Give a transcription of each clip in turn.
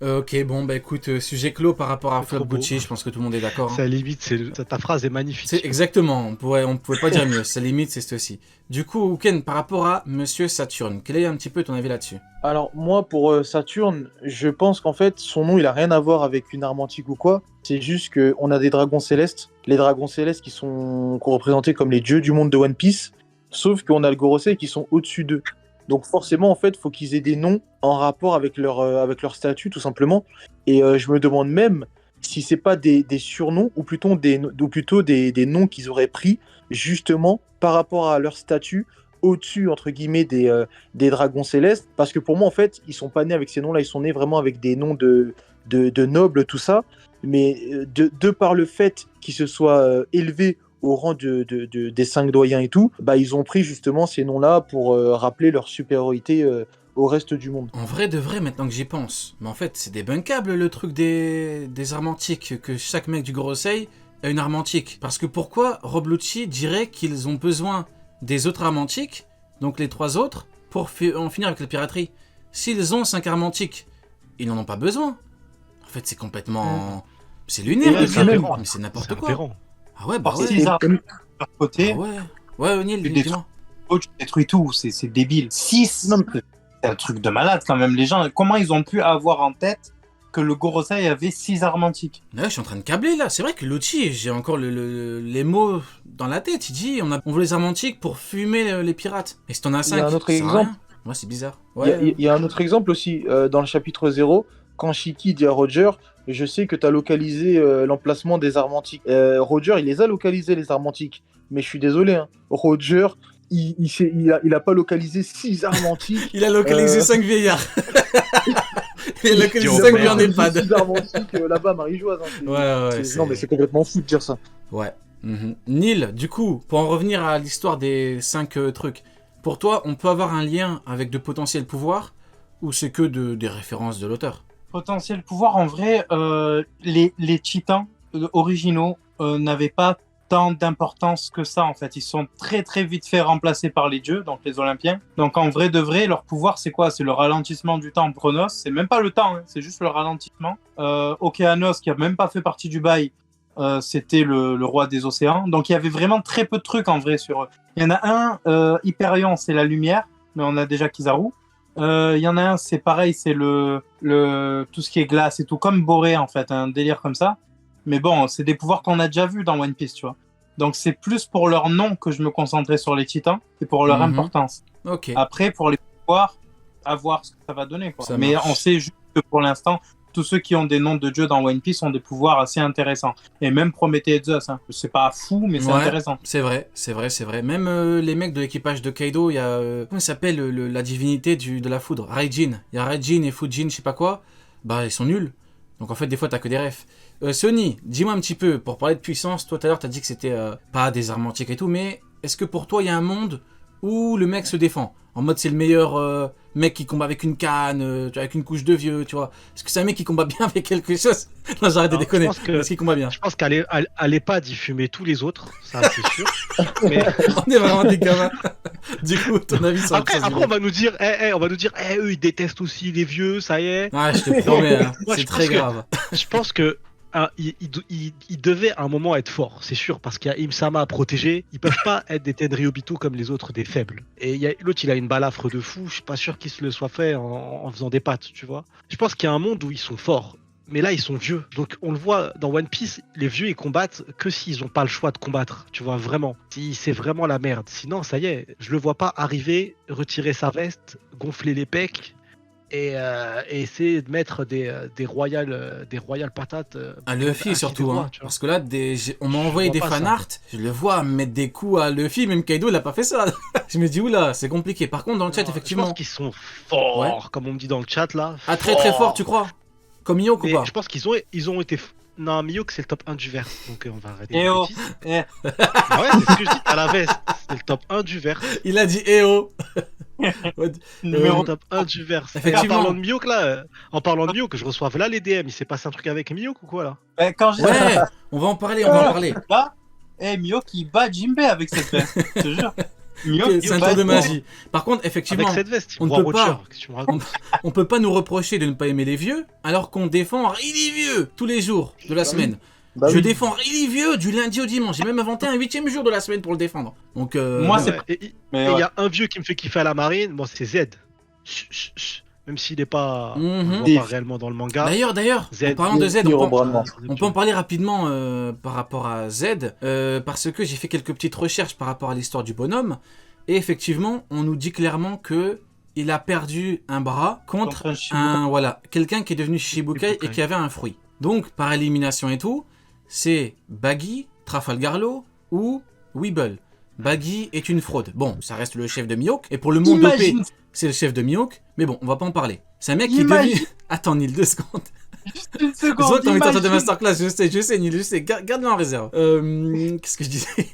Ok, bon, bah écoute, sujet clos par rapport à C'est Flop trop beau. Gucci, je pense que tout le monde est d'accord. C'est Hein. à la limite, ta phrase est magnifique. C'est exactement, on pouvait pas dire mieux, sa limite c'est ceci. Du coup, Ken, par rapport à Monsieur Saturne, quel est un petit peu ton avis là-dessus? Alors moi pour Saturne, je pense qu'en fait son nom il a rien à voir avec une arme antique ou quoi. C'est juste que on a des dragons célestes, les dragons célestes qui sont représentés comme les dieux du monde de One Piece, sauf qu'on a le Gorosei qui sont au-dessus d'eux. Donc forcément en fait faut qu'ils aient des noms en rapport avec leur statut tout simplement. Et je me demande même si c'est pas des surnoms ou plutôt des noms qu'ils auraient pris justement par rapport à leur statut au-dessus entre guillemets des dragons célestes, parce que pour moi, en fait, ils sont pas nés avec ces noms-là, ils sont nés vraiment avec des noms de nobles, tout ça, mais de par le fait qu'ils se soient élevés au rang des cinq doyens et tout, bah, ils ont pris justement ces noms-là pour rappeler leur supériorité au reste du monde. En vrai de vrai, maintenant que j'y pense, mais en fait, c'est débunkable le truc des armes antiques, que chaque mec du Gorosei a une arme antique. Parce que pourquoi Rob Lucci dirait qu'ils ont besoin des autres armes antiques, donc les trois autres, pour en finir avec la piraterie? S'ils ont 5 armes antiques, ils n'en ont pas besoin. En fait, c'est complètement... C'est lunaire, Et le puis truc. même- Mais c'est n'importe C'est quoi. aberrant. Ah ouais, bah Parce ouais. qu'ils ont Et- de leur côté, Ah ouais. Ouais, O'Neill, tu détruis, dis-moi. tu détruis tout, c'est débile. 6, Non, mais- c'est un truc de malade quand même. Les gens, comment ils ont pu avoir en tête que le Gorosei avait 6 armes antiques? Ouais, je suis en train de câbler là. C'est vrai que Lucci, j'ai encore les mots dans la tête. Il dit on veut les armes antiques pour fumer les pirates. Et si t'en as 5, Il y a un autre ça sert à exemple. rien. Ouais, c'est bizarre. Il y a- Ouais. il y a un autre exemple aussi, dans le chapitre 0, quand Shiki dit à Roger, je sais que tu as localisé l'emplacement des armes antiques. Roger, il les a localisés, les armes antiques. Mais je suis désolé, hein. Roger, il a pas localisé 6 armes antiques. Il a localisé Euh, 5 vieillards. Il a localisé Il a 5 localisé vieux en EHPAD. 6 armes antiques là-bas à Marie-Joise. Hein. Ouais, Non, mais c'est complètement fou de dire ça. Ouais. Mhm. Neil, du coup, pour en revenir à l'histoire des 5 trucs, pour toi, on peut avoir un lien avec de potentiels pouvoirs ou c'est que des références de l'auteur? Potentiel pouvoir, en vrai, les titans originaux n'avaient pas tant d'importance que ça, en fait. Ils sont très très vite fait remplacer par les dieux, donc les Olympiens. Donc en vrai de vrai, leur pouvoir, c'est quoi? C'est le ralentissement du temps. Chronos, c'est même pas le temps, hein, c'est juste le ralentissement. Okeanos, qui a même pas fait partie du bail, c'était le roi des océans. Donc il y avait vraiment très peu de trucs en vrai sur eux. Il y en a un, Hyperion, c'est la lumière, mais on a déjà Kizaru. Il y en a un, c'est pareil, c'est tout ce qui est glace et tout, comme Boré en fait, un délire comme ça. Mais bon, c'est des pouvoirs qu'on a déjà vus dans One Piece, tu vois. Donc c'est plus pour leur nom que je me concentrais sur les titans et pour leur importance. Ok. Après, pour les pouvoirs, à voir ce que ça va donner, quoi. Ça Mais marche. on sait juste que pour l'instant, tous ceux qui ont des noms de dieux dans One Piece ont des pouvoirs assez intéressants. Et même Prométhée et Zeus, hein. C'est pas fou, mais c'est Ouais, intéressant. c'est vrai, c'est vrai, c'est vrai. Même les mecs de l'équipage de Kaido, il y a... comment il s'appelle la divinité de la foudre? Raijin. Il y a Raijin et Fujin, je sais pas quoi. Bah, ils sont nuls. Donc en fait, des fois, t'as que des refs. Sony, dis-moi un petit peu, pour parler de puissance, toi tout à l'heure, t'as dit que c'était pas des armes antiques et tout, mais est-ce que pour toi, il y a un monde où le mec se défend? En mode, c'est le meilleur mec qui combat avec une canne, tu vois, avec une couche de vieux, tu vois. Est-ce que c'est un mec qui combat bien avec quelque chose? Non, j'arrête de Non, déconner. je pense que- Est-ce qu'il combat bien? Je pense à l'EHPAD, il fumait tous les autres, ça c'est sûr. Mais On est vraiment des gamins. Du coup, ton avis sur après, on va nous dire, eux ils détestent aussi les vieux, ça y est. Ouais, je te promets, hein, Moi, c'est je très pense que- grave. Je pense que il devait à un moment être fort, c'est sûr, parce qu'il y a Im-sama à protéger. Ils peuvent pas être des Tenryubitu comme les autres, des faibles. Et l'autre, il a une balafre de fou. Je suis pas sûr qu'il se le soit fait en faisant des pattes, tu vois. Je pense qu'il y a un monde où ils sont forts. Mais là, ils sont vieux. Donc, on le voit dans One Piece, les vieux, ils combattent que s'ils n'ont pas le choix de combattre. Tu vois, vraiment. Si c'est vraiment la merde. Sinon, ça y est, je le vois pas arriver, retirer sa veste, gonfler les pecs et essayer de mettre des royales patates. À contre Luffy un surtout, des rois, hein. tu vois. Parce que là, on m'a Je envoyé vois des pas ça. fanarts, je le vois mettre des coups à Luffy, même Kaido, il a pas fait ça. Je me dis, oula, c'est compliqué. Par contre, dans le chat, Non, Je effectivement. pense qu'ils sont forts, Ouais. comme on me dit dans le chat là. Ah, très très fort, tu crois? Comme Mihawk ou Mais pas? je pense qu'ils ont été. Non, Miyok c'est le top 1 du verse, donc on va arrêter. Et les oh, bêtises. eh, Ah ouais, c'est ce que je dis à la veste. C'est le top 1 du verse. Il a dit EO. numéro Le top 1 du verse. Effectivement. En parlant de Miyok là, en parlant de Miyok, je reçois là les DM. Il s'est passé un truc avec Miyok ou quoi là? Quand j'ai Ouais, on va en parler, on va en parler. là, Mio qui bat Jinbei avec cette veste, je te jure. Mihawk, C'est un bah, tour de magie. Par contre, effectivement, Avec cette veste, on on ne voit peut pas. Roger. Qu'est-ce que tu me racontes? on peut pas nous reprocher de ne pas aimer les vieux, alors qu'on défend Really Vieux tous les jours de la semaine. Bah Je oui. défends Really Vieux du lundi au dimanche. J'ai même inventé un 8e jour de la semaine pour le défendre. Donc, Moi, bon. c'est Ouais, Et Mais il y ouais. a un vieux qui me fait kiffer à la marine, bon, c'est Z. Chut, chut, chut. Même s'il est pas, on le Mhm. voit pas réellement dans le manga. D'ailleurs, Z. en parlant de Z, Hiro on peut, Brandman. on peut en parler rapidement par rapport à Z, parce que j'ai fait quelques petites recherches par rapport à l'histoire du bonhomme, et effectivement, on nous dit clairement que il a perdu un bras contre Contre un Shichibukai. voilà, quelqu'un qui est devenu Shichibukai et qui avait un fruit. Donc, par élimination et tout, c'est Baggy, Trafalgarlo ou Weeble. Baggy est une fraude. Bon, ça reste le chef de Mihawk, et pour le monde Imagine, OP, c'est le chef de Mihawk, mais bon, on va pas en parler. C'est un mec qui est Imagine- devenu... Attends, Neil, 2 secondes. juste une C'est vrai seconde. que t'as envie de sortir de Imagine, masterclass, je sais, Neil, je sais. Garde-le en réserve. Qu'est-ce que je disais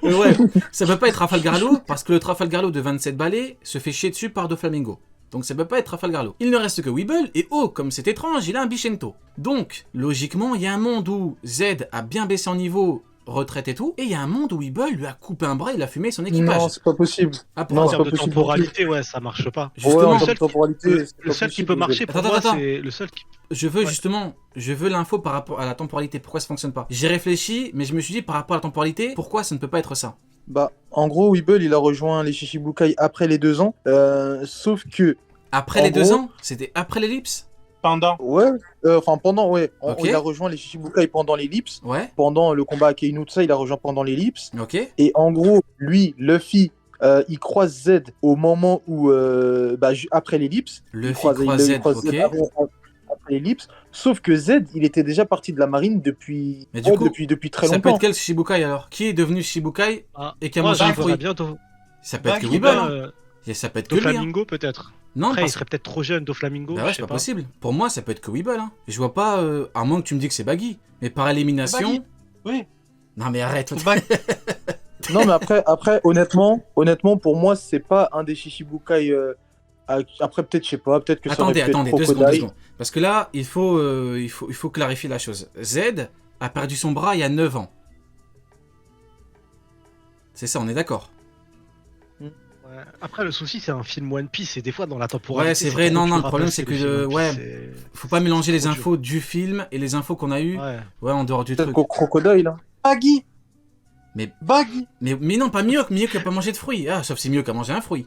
Ouais, ça peut pas être Trafalgarlo, parce que le Trafalgarlo de 27 balais se fait chier dessus par Doflamingo. Donc ça peut pas être Trafalgarlo. Il ne reste que Weeble, et oh, comme c'est étrange, il a un Bichento. Donc, logiquement, il y a un monde où Z a bien baissé en niveau, retraite et tout, et il y a un monde où Weeble lui a coupé un bras, il a fumé son équipage. Non, c'est pas possible. Ah, En pourquoi Non, termes pas de possible. temporalité, ouais, ça marche pas. Ouais, Justement, en le termes seul de temporalité, c'est Le pas seul qui possible, peut Weeble. marcher pour Attends, moi, attends. c'est le seul qui. je veux Ouais. justement, je veux l'info par rapport à la temporalité, pourquoi ça fonctionne pas. J'ai réfléchi, mais je me suis dit par rapport à la temporalité, pourquoi ça ne peut pas être ça. Bah, en gros, Weeble, il a rejoint les Shichibukai après les 2 ans. Sauf que, Après En les 2 gros- ans, c'était après l'ellipse. pendant. ouais, enfin pendant, ouais, Ok. il a rejoint les Shichibukai pendant l'ellipse. Ouais, Pendant le combat à Keinu, tout ça, il a rejoint pendant l'ellipse. ok. Et en gros, lui, Luffy, il croise Z au moment où, après l'ellipse. Luffy Il croise croise Z, ok. après l'ellipse. Sauf que Z, il était déjà parti de la marine depuis, Mais du coup, depuis très Ça peut longtemps. être quel Shichibukai alors? Qui est devenu Shichibukai Ah, et qui a moi, mangé un je verrais fruit? bien Ça peut être que Baggy, Weeble, hein. euh, Et ça peut être que lui, hein. Doflamingo peut-être. Non, Après, il parce... serait peut-être trop jeune, Doflamingo. Bah ouais, je c'est sais pas pas. possible. Pour moi, ça peut être que Weeble, hein. Je vois pas, à moins que tu me dis que c'est Baggy. Mais par élimination... Baggy. Oui, Non mais arrête. c'est Baggy. Non, mais après honnêtement, pour moi, c'est pas un des Shichibukai. Après, peut-être, je sais pas, peut-être que ça aurait Attendez, pu être 2 secondes, 2 Crocodile. secondes. Parce que là, il faut clarifier la chose. Z a perdu son bras il y a 9 ans. C'est ça, on est d'accord. Ouais. Après, le souci, c'est un film One Piece et des fois, dans la temporalité. Ouais, c'est vrai, trop non, dur le à problème, placer, c'est que les films le- One ouais. Piece, c'est- Faut pas mélanger les trop infos du film et les infos qu'on a eues. Ouais. Ouais, en dehors du Peut-être truc. qu'au Crocodile. Hein. Baggy. Mais- Baggy. Mais non, pas Mihawk. Mihawk a pas mangé de fruits. Ah, sauf si Mihawk a mangé un fruit.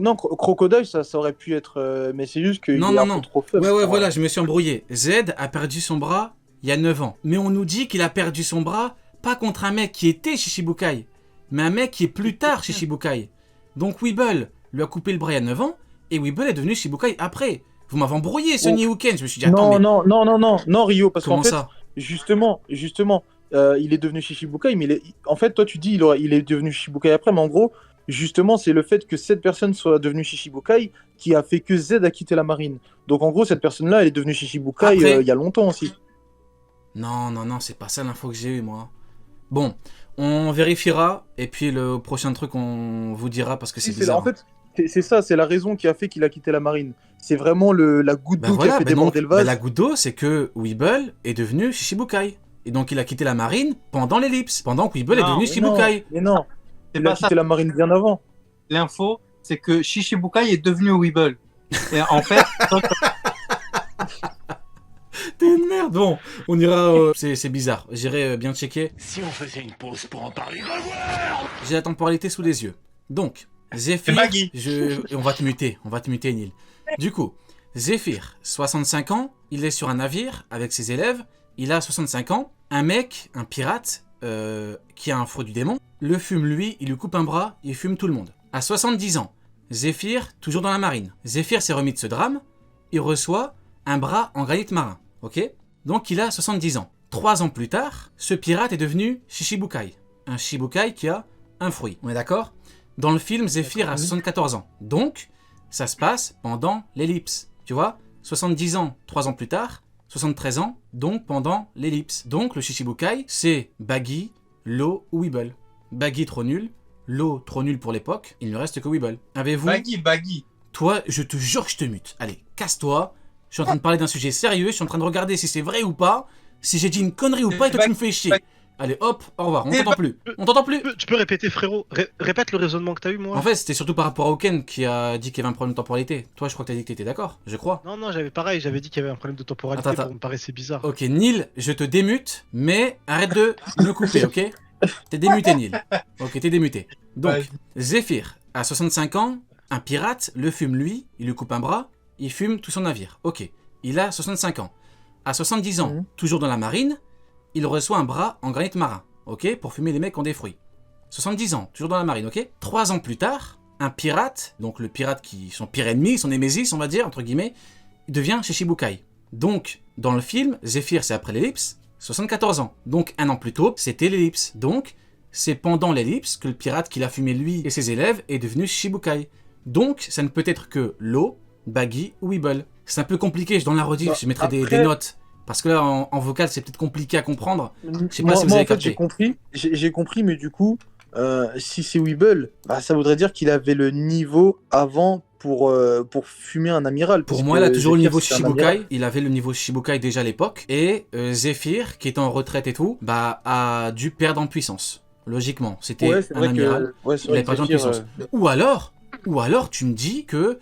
Non, Crocodile, ça aurait pu être. Mais c'est juste qu'il est Non, un non. peu trop faible. Ouais, voilà, je me suis embrouillé. Z a perdu son bras il y a 9 ans. Mais on nous dit qu'il a perdu son bras pas contre un mec qui était Shichibukai, mais un mec qui est plus tard Shichibukai. Donc Weeble lui a coupé le bras il y a 9 ans, et Weeble est devenu Shichibukai après. Vous m'avez embrouillé, Sonny Weekend. Je me suis dit, attends, Non, Rio, parce qu'en comment fait, ça? justement, il est devenu Shichibukai, mais en fait, toi, tu dis il est devenu Shichibukai après, mais en gros, justement, c'est le fait que cette personne soit devenue Shichibukai qui a fait que Z a quitté la marine. Donc, en gros, cette personne-là, elle est devenue Shichibukai Après. il y a longtemps aussi. Non, c'est pas ça l'info que j'ai eue, moi. Bon, on vérifiera, et puis le prochain truc, on vous dira, parce que c'est Si, bizarre. en fait, c'est ça, c'est la raison qui a fait qu'il a quitté la marine. C'est vraiment la goutte Bah d'eau qui voilà, a fait bah donc, déborder le bah vase. la goutte d'eau, c'est que Weeble est devenu Shichibukai. Et donc il a quitté la marine pendant l'ellipse, pendant que Weeble est Non, devenu Mais non, Shichibukai. mais non, C'est il a pas ça. quitté la marine bien avant. L'info, c'est que Shichibukai est devenu Weeble. Et en fait, T'es une merde. Bon, on ira. C'est bizarre. J'irai bien checker. Si on faisait une pause pour en parler. J'ai la temporalité sous les yeux. Donc, Zephyr. C'est Maggie. On va te muter, Neil. Du coup, Zephyr, 65 ans, il est sur un navire avec ses élèves. Il a 65 ans. Un mec, un pirate, qui a un fruit du démon, le fume lui, il lui coupe un bras, il fume tout le monde. À 70 ans, Zephyr, toujours dans la marine. Zephyr s'est remis de ce drame, il reçoit un bras en granit marin, ok? Donc il a 70 ans. 3 ans plus tard, ce pirate est devenu Shichibukai. Un Shichibukai qui a un fruit, on est d'accord? Dans le film, Zephyr a 74 ans. Donc, ça se passe pendant l'ellipse, tu vois? 70 ans, 3 ans plus tard, 73 ans, donc pendant l'ellipse. Donc le Shichibukai, c'est Baggy, Law ou Weeble. Baggy trop nul, Law trop nul pour l'époque, il ne reste que Weeble. Avez-vous... Baggy. Toi, je te jure que je te mute. Allez, casse-toi. Je suis en train de parler d'un sujet sérieux, je suis en train de regarder si c'est vrai ou pas, si j'ai dit une connerie ou pas, et toi tu me fais chier. Allez, hop, au revoir, on Eh t'entend plus. On t'entend plus. Tu peux répéter, frérot? Répète le raisonnement que t'as eu, moi. En fait, c'était surtout par rapport à Oken qui a dit qu'il y avait un problème de temporalité. Toi, je crois que t'as dit que t'étais d'accord, je crois. Non, non, j'avais pareil, j'avais dit qu'il y avait un problème de temporalité, Attends. pour me paraissait bizarre. Ok, Neil, je te démute, mais arrête de me couper, ok? T'es démuté, Neil. Ok, t'es démuté. Donc, Ouais. Zephyr, à 65 ans, un pirate le fume lui, il lui coupe un bras, il fume tout son navire. Ok, il a 65 ans. À 70 ans, toujours dans la marine, il reçoit un bras en granit marin, ok? Pour fumer les mecs qui ont des fruits. 70 ans, toujours dans la marine, ok? 3 ans plus tard, un pirate, donc le pirate qui, son pire ennemi, son némésis, on va dire, entre guillemets, il devient Shichibukai. Donc, dans le film, Zephyr, c'est après l'ellipse, 74 ans. Donc, un an plus tôt, c'était l'ellipse. Donc, c'est pendant l'ellipse que le pirate qui l'a fumé lui et ses élèves est devenu Shichibukai. Donc, ça ne peut être que Law, Baggy ou Weeble. C'est un peu compliqué, dans la rediff, Bah, je mettrai après- des notes. Parce que là, en vocal, c'est peut-être compliqué à comprendre. Je sais pas Moi, si vous moi, avez en fait, capté. j'ai compris. J'ai compris, mais du coup, si c'est Weeble, bah, ça voudrait dire qu'il avait le niveau avant pour fumer un amiral. Pour puisque moi, il a toujours le Zephyr, niveau c'était un amiral. Shichibukai. Il avait le niveau Shichibukai déjà à l'époque. Et Zephyr, qui était en retraite et tout, bah, a dû perdre en puissance. Logiquement, c'était Ouais, c'est un vrai amiral. que. Ouais, c'est Il vrai avait que perdu en Zephyr, puissance. Ou alors, tu me dis que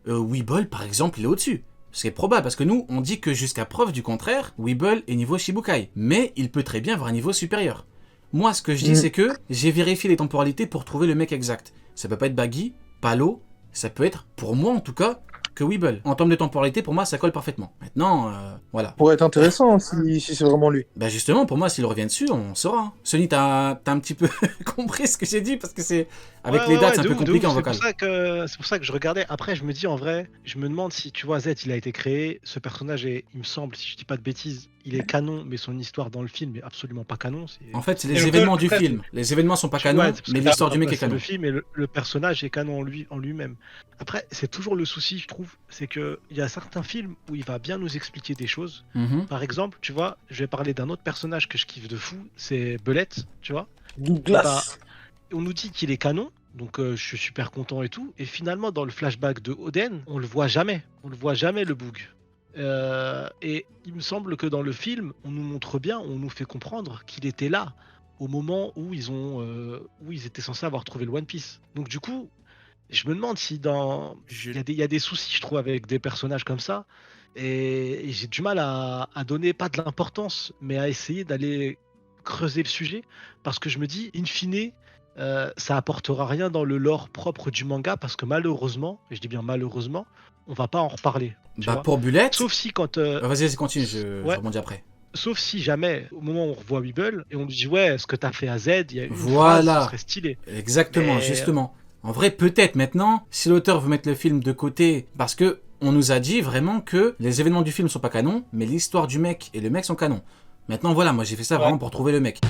Weeble, par exemple, il est au-dessus. C'est probable, parce que nous, on dit que jusqu'à preuve du contraire, Weeble est niveau Shichibukai. Mais il peut très bien avoir un niveau supérieur. Moi, ce que je dis, c'est que j'ai vérifié les temporalités pour trouver le mec exact. Ça peut pas être Baggy, pas Law, ça peut être, pour moi en tout cas, que Weeble. En termes de temporalité, pour moi, ça colle parfaitement. Maintenant, voilà. pourrait être intéressant hein, si c'est vraiment lui. Bah justement, pour moi, s'il revient dessus, on saura. Sony, t'as un petit peu compris ce que j'ai dit, parce que c'est... Avec Ouais, les ouais, dates, ouais, c'est un de peu ouf, de compliqué ouf. en vocal. C'est pour ça que je regardais. Après, je me dis en vrai, je me demande si, tu vois, Z, il a été créé. Ce personnage est, il me semble, si je dis pas de bêtises, il est canon, mais son histoire dans le film est absolument pas canon. En fait, c'est Et les le événements col, du après, film. Les événements sont pas Ouais, canons, parce mais que l'histoire là, du mec est c'est canon. le film et le personnage est canon en lui-même. Après, c'est toujours le souci, je trouve, c'est que il y a certains films où il va bien nous expliquer des choses. Mhm. Par exemple, tu vois, je vais parler d'un autre personnage que je kiffe de fou, c'est Belette, tu vois. Douglas. On nous dit qu'il est canon, donc je suis super content et tout. Et finalement, dans le flashback de Oden, on le voit jamais. On le voit jamais, le Boog. Et il me semble que dans le film, on nous montre bien, on nous fait comprendre qu'il était là au moment où ils étaient censés avoir trouvé le One Piece. Donc du coup, je me demande si il y a des soucis, je trouve, avec des personnages comme ça. Et j'ai du mal à donner pas de l'importance, mais à essayer d'aller creuser le sujet, parce que je me dis, in fine, ça apportera rien dans le lore propre du manga, parce que malheureusement, et je dis bien malheureusement, on va pas en reparler. Tu Bah vois. pour Bullet... Sauf si quand, Vas-y, continue, je Ouais. rebondis après. sauf si jamais, au moment où on revoit Weeble et on lui dit ouais, ce que t'as fait à Z, il y a une Voilà. phrase, ce serait stylé. Exactement, Mais- justement. En vrai, peut-être maintenant, si l'auteur veut mettre le film de côté, parce que on nous a dit vraiment que les événements du film sont pas canons, mais l'histoire du mec et le mec sont canons. Maintenant, voilà, moi j'ai fait ça Ouais. vraiment pour trouver le mec.